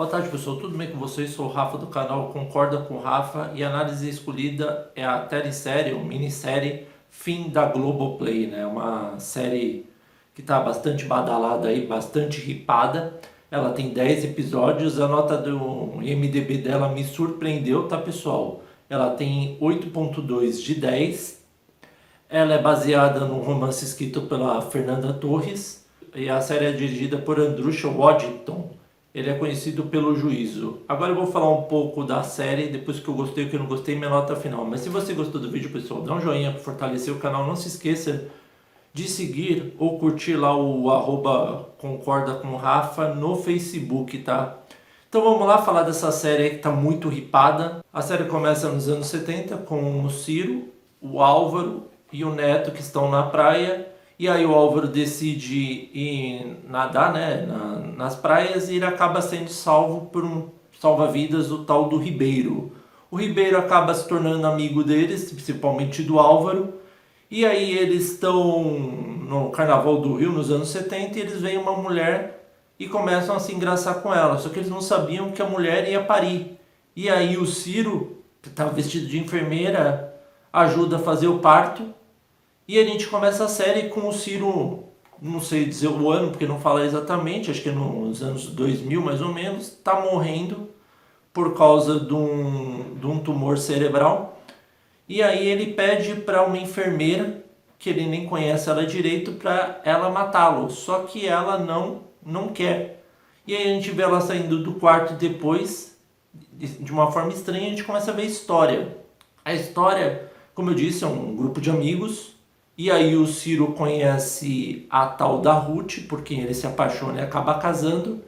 Boa tarde, pessoal. Tudo bem com vocês? Sou o Rafa do canal Concorda com o Rafa e a análise escolhida é a telesérie, ou minissérie Fim da Globoplay, né? Uma série que está bastante badalada aí, bastante hipada. Ela tem 10 episódios, a nota do IMDb dela me surpreendeu, tá, pessoal? Ela tem 8,2 de 10. Ela é baseada num romance escrito pela Fernanda Torres e a série é dirigida por Andrusha Waddington. Ele é conhecido pelo Juízo. Agora eu vou falar um pouco da série, depois que eu gostei e o que eu não gostei, minha nota final. Mas se você gostou do vídeo, pessoal, dá um joinha para fortalecer o canal. Não se esqueça de seguir ou curtir lá o @concorda com o Rafa no Facebook, tá? Então vamos lá falar dessa série aí que tá muito hipada. A série começa nos anos 70 com o Ciro, o Álvaro e o Neto que estão na praia. E aí o Álvaro decide ir nadar, né, nas praias, e ele acaba sendo salvo por um salva-vidas, o tal do Ribeiro. O Ribeiro acaba se tornando amigo deles, principalmente do Álvaro. E aí eles estão no Carnaval do Rio, nos anos 70, e eles veem uma mulher e começam a se engraçar com ela. Só que eles não sabiam que a mulher ia parir. E aí o Ciro, que estava vestido de enfermeira, ajuda a fazer o parto. E a gente começa a série com o Ciro, não sei dizer o ano, porque não fala exatamente, acho que é nos anos 2000 mais ou menos, está morrendo por causa de um tumor cerebral. E aí ele pede para uma enfermeira, que ele nem conhece ela direito, para ela matá-lo. Só que ela não quer. E aí a gente vê ela saindo do quarto depois, de uma forma estranha, a gente começa a ver a história. A história, como eu disse, é um grupo de amigos. E aí o Ciro conhece a tal da Ruth, por quem ele se apaixona e acaba casando.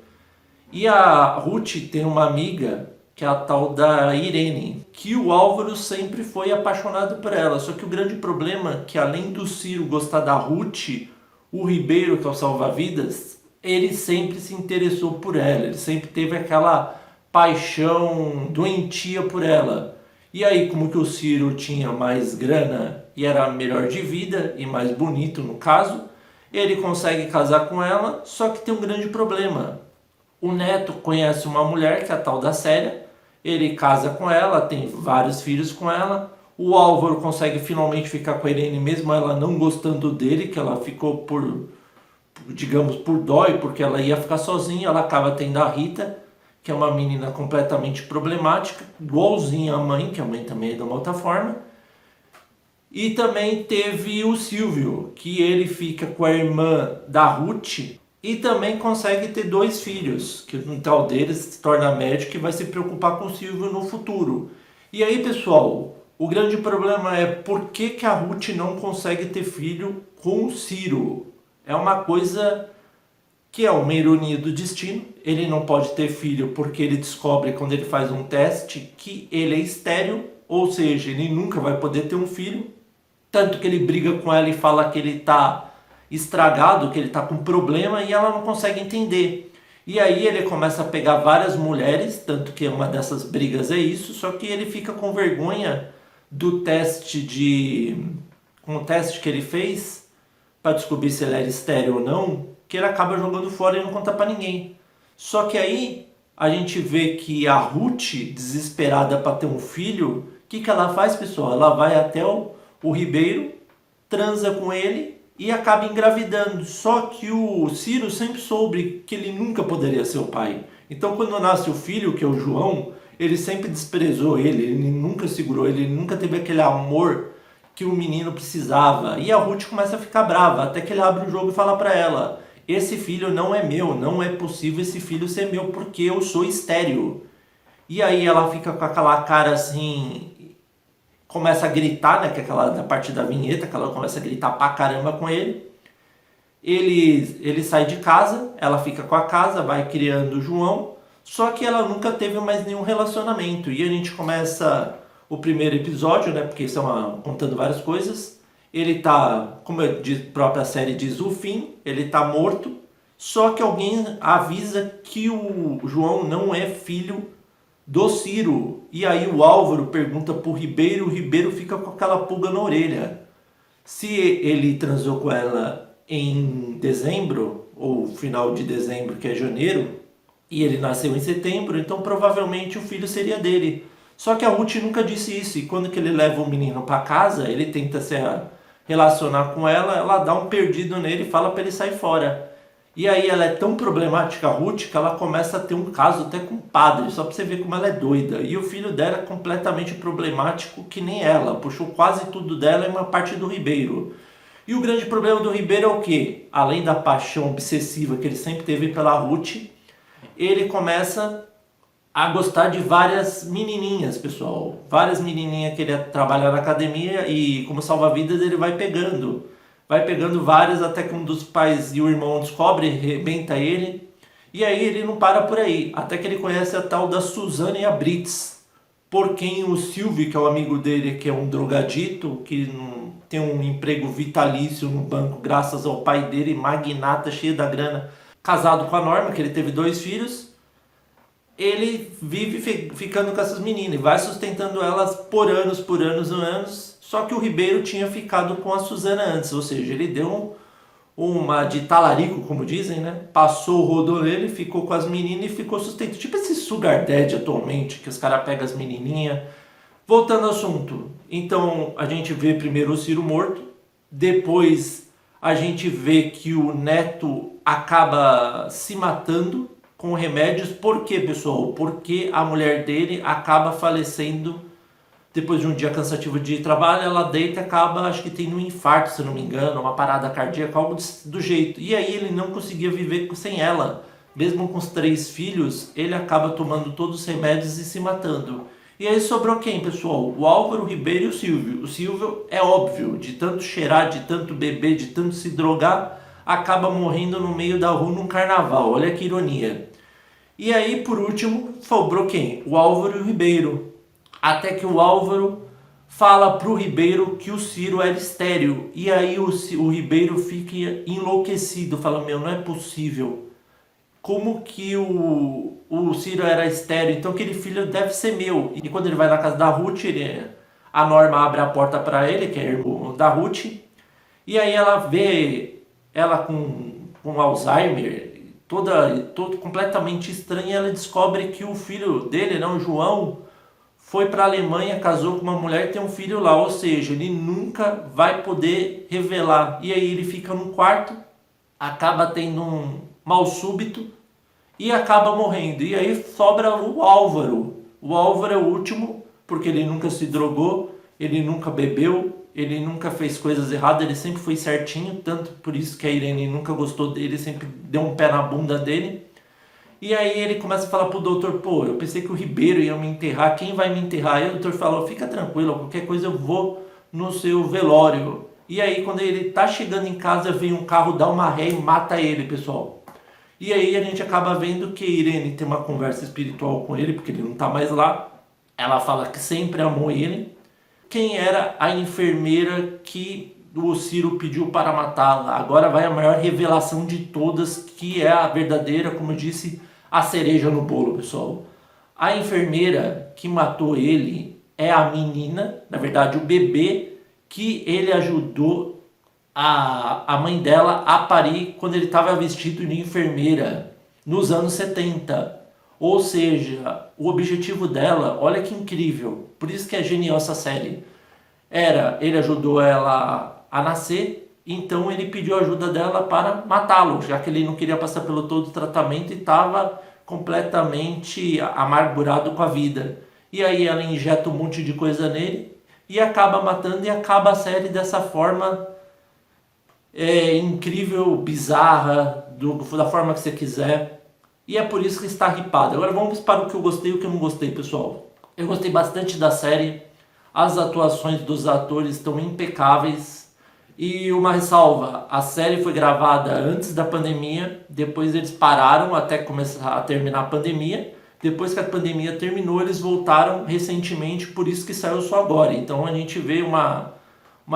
E a Ruth tem uma amiga, que é a tal da Irene, que o Álvaro sempre foi apaixonado por ela. Só que o grande problema é que, além do Ciro gostar da Ruth, o Ribeiro, que é o salva-vidas, ele sempre se interessou por ela. Ele sempre teve aquela paixão doentia por ela. E aí, como que o Ciro tinha mais grana e era melhor de vida e mais bonito no caso, ele consegue casar com ela, só que tem um grande problema. O Neto conhece uma mulher, que é a tal da Célia, ele casa com ela, tem vários filhos com ela. O Álvaro consegue finalmente ficar com a Irene, mesmo ela não gostando dele, que ela ficou digamos, por dó, porque ela ia ficar sozinha. Ela acaba tendo a Rita, que é uma menina completamente problemática, igualzinha à mãe, que a mãe também é de uma outra forma. E também teve o Silvio, que ele fica com a irmã da Ruth e também consegue ter 2 filhos, que um tal deles se torna médico e vai se preocupar com o Silvio no futuro. E aí, pessoal, o grande problema é por que a Ruth não consegue ter filho com o Ciro. É uma coisa que é uma ironia do destino. Ele não pode ter filho porque ele descobre, quando ele faz um teste, que ele é estéril, ou seja, ele nunca vai poder ter um filho. Tanto que ele briga com ela e fala que ele está estragado, que ele está com problema, e ela não consegue entender. E aí ele começa a pegar várias mulheres, tanto que uma dessas brigas é isso, só que ele fica com vergonha do com o teste que ele fez para descobrir se ele era estéril ou não, que ele acaba jogando fora e não conta para ninguém. Só que aí a gente vê que a Ruth, desesperada para ter um filho, o que ela faz, pessoal? Ela vai até o Ribeiro, transa com ele e acaba engravidando. Só que o Ciro sempre soube que ele nunca poderia ser o pai. Então, quando nasce o filho, que é o João, ele sempre desprezou ele nunca segurou ele nunca teve aquele amor que o menino precisava. E a Ruth começa a ficar brava, até que ele abre o jogo e fala para ela: esse filho não é meu, não é possível esse filho ser meu, porque eu sou estéril. E aí ela fica com aquela cara assim, começa a gritar, né, que é aquela da parte da vinheta, que ela começa a gritar pra caramba com ele. Ele sai de casa, ela fica com a casa, vai criando o João, só que ela nunca teve mais nenhum relacionamento. E a gente começa o primeiro episódio, né, porque estão contando várias coisas. Ele tá, como a própria série diz, o fim, ele tá morto, só que alguém avisa que o João não é filho do Ciro. E aí o Álvaro pergunta pro Ribeiro, o Ribeiro fica com aquela pulga na orelha. Se ele transou com ela em dezembro, ou final de dezembro, que é janeiro, E ele nasceu em setembro, então provavelmente o filho seria dele. Só que a Ruth nunca disse isso. E quando que ele leva o menino para casa, ele tenta se relacionar com ela, ela dá um perdido nele e fala para ele sair fora. E aí ela é tão problemática, a Ruth, que ela começa a ter um caso até com o padre, só para você ver como ela é doida. E o filho dela é completamente problemático, que nem ela. Puxou quase tudo dela e uma parte do Ribeiro. E o grande problema do Ribeiro é o quê? Além da paixão obsessiva que ele sempre teve pela Ruth, ele começa a gostar de várias menininhas, pessoal. Várias menininhas que ele trabalha na academia e como salva-vidas ele vai pegando. Vai pegando várias até que um dos pais e o irmão descobre, rebenta ele. E aí ele não para por aí. Até que ele conhece a tal da Suzane Abritz. Por quem o Silvio, que é o amigo dele, que é um drogadito, que tem um emprego vitalício no banco graças ao pai dele, magnata, cheio da grana, casado com a Norma, que ele teve 2 filhos, ele vive ficando com essas meninas e vai sustentando elas por anos. Só que o Ribeiro tinha ficado com a Suzana antes, ou seja, ele deu uma de talarico, como dizem, né? Passou o rodo nele, ficou com as meninas e ficou sustentando. Tipo esse sugar daddy atualmente, que os caras pegam as menininhas. Voltando ao assunto, então a gente vê primeiro o Ciro morto, depois a gente vê que o neto acaba se matando com remédios. Por quê, pessoal? Porque a mulher dele acaba falecendo depois de um dia cansativo de trabalho. Ela deita e acaba, acho que tendo um infarto, se não me engano, uma parada cardíaca, algo do jeito. E aí ele não conseguia viver sem ela. Mesmo com os 3 filhos, ele acaba tomando todos os remédios e se matando. E aí sobrou quem, pessoal? O Álvaro, o Ribeiro e o Silvio. O Silvio, é óbvio, de tanto cheirar, de tanto beber, de tanto se drogar, acaba morrendo no meio da rua num carnaval. Olha que ironia. E aí, por último, sobrou quem? O Álvaro e o Ribeiro. Até que o Álvaro fala pro Ribeiro que o Ciro era estéril. E aí o Ribeiro fica enlouquecido, fala, meu, não é possível. Como que o Ciro era estéril? Então aquele filho deve ser meu. E quando ele vai na casa da Ruth, a Norma abre a porta para ele, que é irmão da Ruth. E aí ela vê ela com Alzheimer, toda completamente estranha. Ela descobre que o filho dele, não, o João, foi para a Alemanha, casou com uma mulher e tem um filho lá. Ou seja, ele nunca vai poder revelar. E aí ele fica num quarto, acaba tendo um mal súbito e acaba morrendo. E aí sobra o Álvaro. O Álvaro é o último, porque ele nunca se drogou, ele nunca bebeu, ele nunca fez coisas erradas, ele sempre foi certinho, tanto por isso que a Irene nunca gostou dele, sempre deu um pé na bunda dele. E aí ele começa a falar pro doutor, pô, eu pensei que o Ribeiro ia me enterrar, quem vai me enterrar? Aí o doutor falou, fica tranquilo, qualquer coisa eu vou no seu velório. E aí quando ele tá chegando em casa, vem um carro, dá uma ré e mata ele, pessoal. E aí a gente acaba vendo que a Irene tem uma conversa espiritual com ele, porque ele não tá mais lá. Ela fala que sempre amou ele. Quem era a enfermeira que o Ciro pediu para matá-la? Agora vai a maior revelação de todas, que é a verdadeira, como eu disse, a cereja no bolo, pessoal. A enfermeira que matou ele é a menina, na verdade o bebê, que ele ajudou a mãe dela a parir quando ele estava vestido de enfermeira nos anos 70. Ou seja, o objetivo dela, olha que incrível, por isso que é genial essa série, ele ajudou ela a nascer, então ele pediu a ajuda dela para matá-lo, já que ele não queria passar pelo todo o tratamento e estava completamente amargurado com a vida. E aí ela injeta um monte de coisa nele e acaba matando, e acaba a série dessa forma incrível, bizarra, da forma que você quiser. E é por isso que está hypado. Agora vamos para o que eu gostei e o que eu não gostei, pessoal. Eu gostei bastante da série. As atuações dos atores estão impecáveis. E uma ressalva, a série foi gravada antes da pandemia, depois eles pararam até começar a terminar a pandemia. Depois que a pandemia terminou, eles voltaram recentemente, por isso que saiu só agora. Então a gente vê uma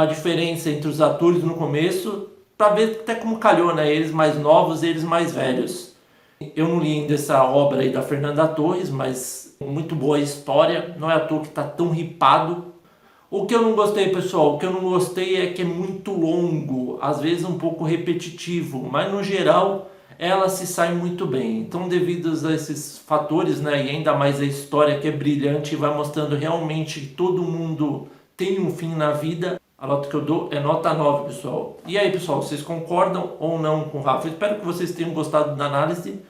diferença entre os atores no começo, para ver até como calhou, né? Eles mais novos e eles mais velhos. Eu não li ainda essa obra aí da Fernanda Torres, mas muito boa a história, não é à toa que está tão hypado. O que eu não gostei, pessoal, o que eu não gostei é que é muito longo, às vezes um pouco repetitivo, mas no geral ela se sai muito bem. Então, devido a esses fatores, né, e ainda mais a história que é brilhante, vai mostrando realmente que todo mundo tem um fim na vida, a nota que eu dou é nota 9, pessoal. E aí, pessoal, vocês concordam ou não com o Rafa? Eu espero que vocês tenham gostado da análise.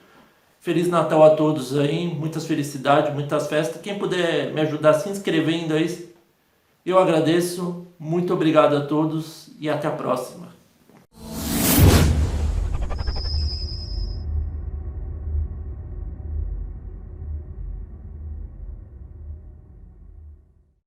Feliz Natal a todos aí, muitas felicidades, muitas festas. Quem puder me ajudar se inscrevendo aí, eu agradeço. Muito obrigado a todos e até a próxima.